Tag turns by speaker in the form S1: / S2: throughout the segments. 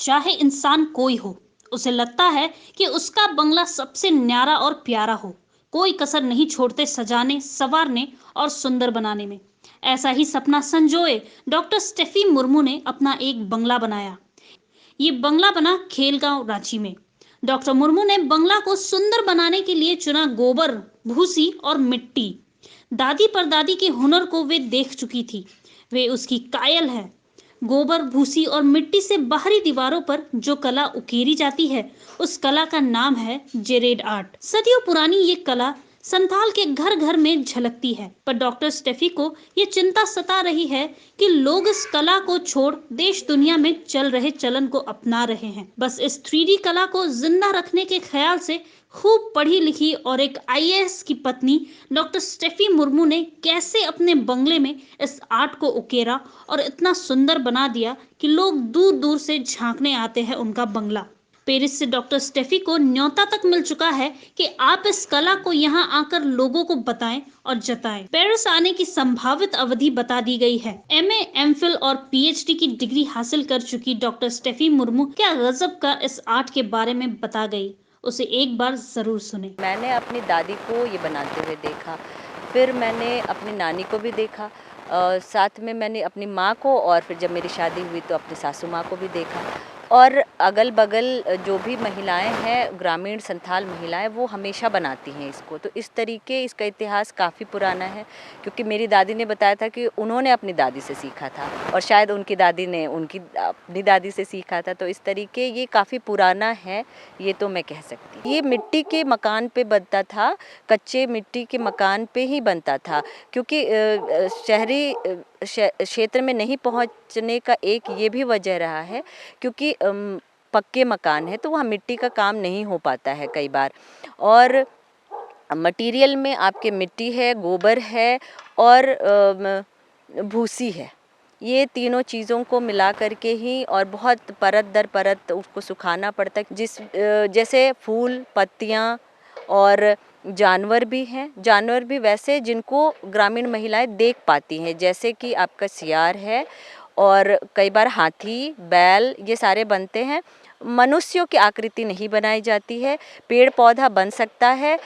S1: चाहे इंसान कोई हो, उसे लगता है कि उसका बंगला सबसे न्यारा और प्यारा हो। कोई कसर नहीं छोड़ते सजाने, संवारने और सुंदर बनाने में। ऐसा ही सपना संजोए डॉक्टर स्टेफी मुर्मू ने अपना एक बंगला बनाया। ये बंगला बना खेलगांव, रांची में। डॉक्टर मुर्मू ने बंगला को सुंदर बनाने के लिए चुना गोबर, भूसी और मिट्टी। दादी परदादी के हुनर को वे देख चुकी थी। वे उसकी कायल है। गोबर, भूसी और मिट्टी से बाहरी दीवारों पर जो कला उकेरी जाती है, उस कला का नाम है जेरेड आर्ट। सदियों पुरानी ये कला संथाल के घर घर में झलकती है, पर डॉक्टर स्टेफी को ये चिंता सता रही है कि लोग इस कला को छोड़ देश दुनिया में चल रहे चलन को अपना रहे हैं। बस इस 3D कला को जिंदा रखने के ख्याल से खूब पढ़ी लिखी और एक आईएएस की पत्नी डॉक्टर स्टेफी मुर्मू ने कैसे अपने बंगले में इस आर्ट को उकेरा और इतना सुंदर बना दिया कि लोग दूर दूर से झांकने आते हैं उनका बंगला। पेरिस से डॉक्टर स्टेफी को न्योता तक मिल चुका है कि आप इस कला को यहाँ आकर लोगों को बताएं और जताएं। पेरिस आने की संभावित अवधि बता दी गई है। एमए, एमफिल और पीएचडी की डिग्री हासिल कर चुकी डॉक्टर स्टेफी मुर्मू क्या गजब का इस आर्ट के बारे में बता गई, उसे एक बार जरूर सुने।
S2: मैंने अपनी दादी को ये बनाते हुए देखा, फिर मैंने अपनी नानी को भी देखा, साथ में मैंने अपनी माँ को, और फिर जब मेरी शादी हुई तो अपनी सासू माँ को भी देखा। और अगल बगल जो भी महिलाएं हैं, ग्रामीण संथाल महिलाएं, वो हमेशा बनाती हैं इसको। तो इस तरीके इसका इतिहास काफ़ी पुराना है, क्योंकि मेरी दादी ने बताया था कि उन्होंने अपनी दादी से सीखा था और शायद उनकी दादी ने उनकी अपनी दादी से सीखा था। तो इस तरीके ये काफ़ी पुराना है, ये तो मैं कह सकती हूँ। ये मिट्टी के मकान पे बनता था, कच्चे मिट्टी के मकान पे ही बनता था, क्योंकि शहरी क्षेत्र में नहीं पहुंचने का एक ये भी वजह रहा है, क्योंकि पक्के मकान है तो वहाँ मिट्टी का काम नहीं हो पाता है कई बार। और मटेरियल में आपके मिट्टी है, गोबर है और भूसी है। ये तीनों चीज़ों को मिला करके ही, और बहुत परत दर परत उसको सुखाना पड़ता है। जैसे फूल, पत्तियाँ और जानवर भी हैं। जानवर भी वैसे जिनको ग्रामीण महिलाएं देख पाती हैं, जैसे कि आपका सियार है और कई बार हाथी, बैल, ये सारे बनते हैं। मनुष्यों की आकृति नहीं बनाई जाती है। पेड़ पौधा बन सकता है।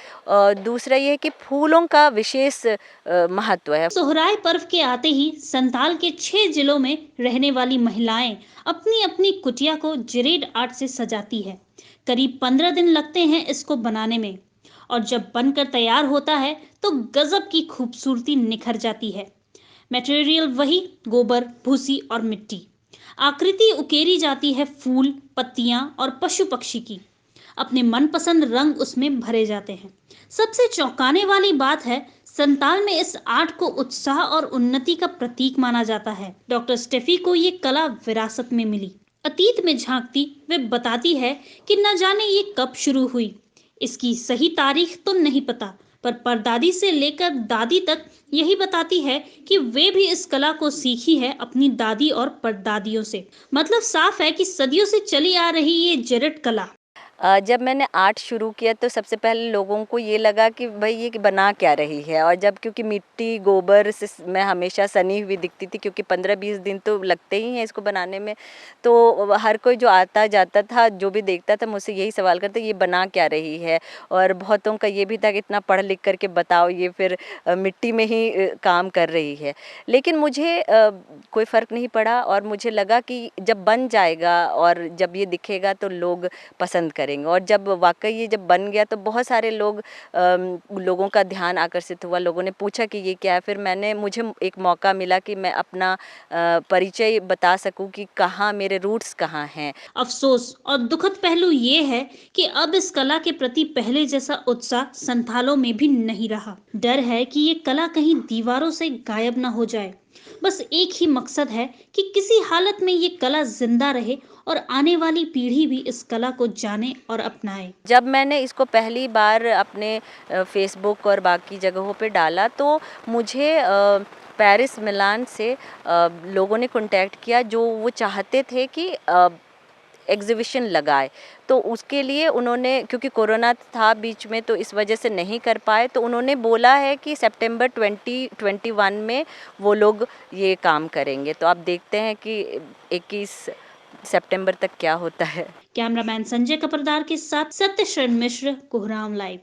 S2: दूसरा ये है कि फूलों का विशेष महत्व है।
S1: सोहराय पर्व के आते ही संताल के 6 जिलों में रहने वाली महिलाएं अपनी अपनी कुटिया को जेरेड आर्ट से सजाती है। करीब 15 दिन लगते हैं इसको बनाने में, और जब बनकर तैयार होता है तो गजब की खूबसूरती निखर जाती है। मटेरियल वही गोबर, भूसी और मिट्टी। आकृति उकेरी जाती है फूल, पत्तियां और पशु पक्षी की। अपने मनपसंद रंग उसमें भरे जाते हैं। सबसे चौंकाने वाली बात है, संताल में इस आर्ट को उत्साह और उन्नति का प्रतीक माना जाता है। डॉक्टर स्टेफी को ये कला विरासत में मिली। अतीत में झांकती वे बताती है कि न जाने ये कब शुरू हुई। इसकी सही तारीख तो नहीं पता, पर परदादी से लेकर दादी तक यही बताती है कि वे भी इस कला को सीखी है अपनी दादी और परदादियों से। मतलब साफ है कि सदियों से चली आ रही ये जेरेड कला।
S2: जब मैंने आर्ट शुरू किया तो सबसे पहले लोगों को ये लगा कि भाई ये बना क्या रही है। और जब, क्योंकि मिट्टी गोबर से मैं हमेशा सनी हुई दिखती थी, क्योंकि 15-20 दिन तो लगते ही हैं इसको बनाने में, तो हर कोई जो आता जाता था, जो भी देखता था, मुझसे यही सवाल करते ये बना क्या रही है। और बहुतों का ये भी था कि इतना पढ़ लिख करके बताओ, ये फिर मिट्टी में ही काम कर रही है। लेकिन मुझे कोई फ़र्क नहीं पड़ा, और मुझे लगा कि जब बन जाएगा और जब ये दिखेगा तो लोग पसंद करेंगे। और जब वाकई ये जब बन गया तो बहुत सारे लोगों का ध्यान आकर्षित हुआ। लोगों ने पूछा कि ये क्या है। फिर मुझे एक मौका मिला कि मैं अपना परिचय बता सकूं कि कहाँ मेरे रूट्स कहाँ हैं।
S1: अफसोस और दुखद पहलू ये है कि अब इस कला के प्रति पहले जैसा उत्साह संथालों में भी नहीं रहा। डर है कि ये कला कहीं दीवारों से गायब ना हो जाए। बस एक ही मकसद है कि किसी हालत में ये कला जिंदा रहे और आने वाली पीढ़ी भी इस कला को जाने और अपनाए।
S2: जब मैंने इसको पहली बार अपने फेसबुक और बाकी जगहों पे डाला तो मुझे पेरिस, मिलान से लोगों ने कांटेक्ट किया, जो वो चाहते थे कि एग्जीबिशन लगाए। तो उसके लिए उन्होंने, क्योंकि कोरोना था बीच में तो इस वजह से नहीं कर पाए, तो उन्होंने बोला है कि सितंबर 2021 में वो लोग ये काम करेंगे। तो आप देखते हैं कि 21 सितंबर तक क्या होता है।
S1: कैमरामैन संजय कपरदार के साथ सत्यशरण मिश्र, कोहराम लाइव।